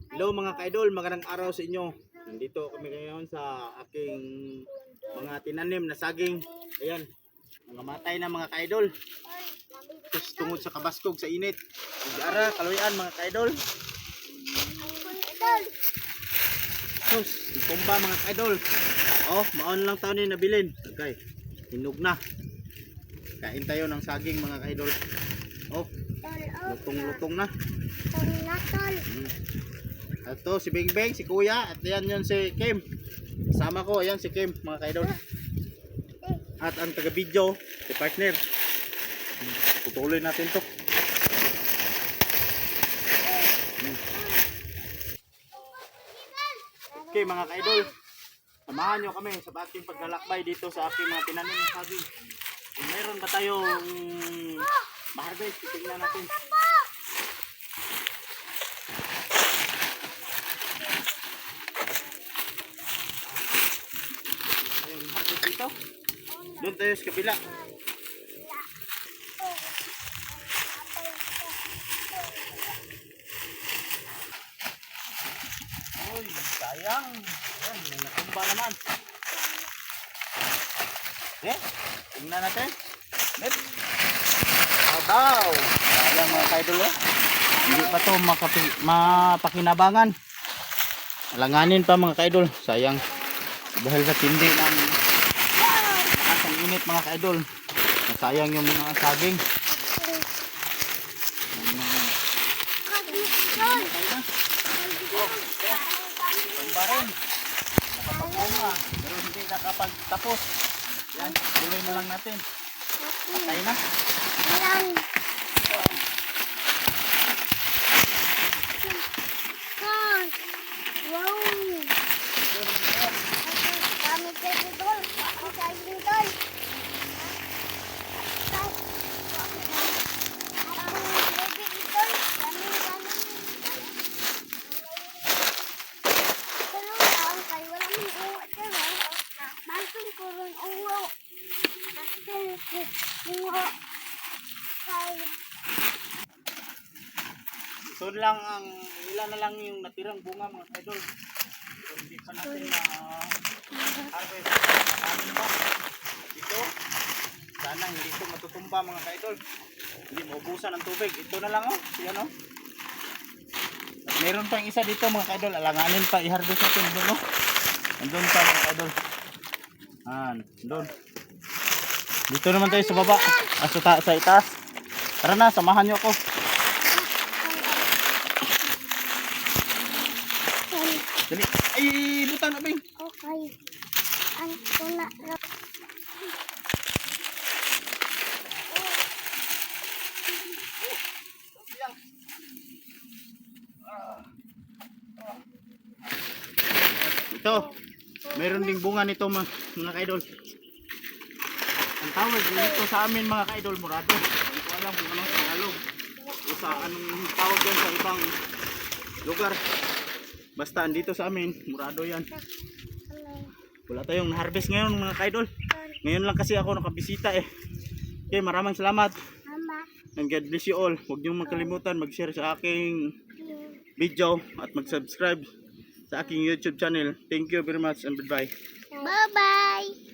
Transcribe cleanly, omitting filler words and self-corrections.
Hello mga ka-idol, magandang araw sa inyo. Nandito kami ngayon sa aking mga tinanim na saging. Ayan, mga matay na mga ka-idol. Tapos tungod sa kabaskog sa init. Nag-ara, kaluyan mga ka-idol. Tapos, tumba mga ka-idol. Oh, maon lang taon ni nabilin. Okay, hinog na. Kain tayo ng saging mga ka-idol. Oh, lutong-lutong na. Ito si Bing Bing, si Kuya, at yan yun si Kim. Kasama ko, ayan si Kim mga ka-idol. At ang taga-video, si partner. Putuloy natin to. Okay mga ka-idol, samahan nyo kami sa ating paglalakbay dito sa aking mga tinanim ng saging. Kung meron ba tayong ma-harvest, titignan natin. Ayun, harvest dito. Doon tayo sa kabila. Uy, sayang. Ayan, may natumba naman. Tingnan natin. Daw. Sayang mga ka-idol. Hindi pa ito mapakinabangan. Alanganin pa mga ka-idol. Sayang. Dahil sa tindi ng asang init mga ka-idol. Sayang yung mga saging. Tumba rin. Nakapagpunga. Pero hindi nakapagtapos. Yan. Tuloy na lang natin. Patay na. So lang ang ilan na lang yung natirang bunga mga ka-idol. So, hindi pa natin harvest. Amin ba? Dito. Sana hindi ito matutumba mga ka-idol. Hindi maubusan ng tubig. Ito na lang oh. Yan oh. At meron pang isa dito mga ka-idol. Alanganin pa i-harvest natin doon oh. Andun pa mga ka-idol. Doon. Dito naman tayo sa baba. Sa itaas. Tara na, samahan nyo ako. Dali. Ay, butang na, Bing. Okay. Ano na? Ito. Meron ding bunga nito mga ka-idol. Ang tawag dito sa amin mga ka-idol, murado. Hindi ko alam kung anong Tagalog. O sa anong tawag yan sa ibang lugar. Basta andito sa amin, murado yan. Wala tayong harvest ngayon mga ka-idol. Ngayon lang kasi ako nakabisita eh. Okay, maraming salamat. And God bless you all. Huwag niyong makalimutan mag-share sa aking video at mag-subscribe sa aking YouTube channel. Thank you very much and goodbye. Bye-bye!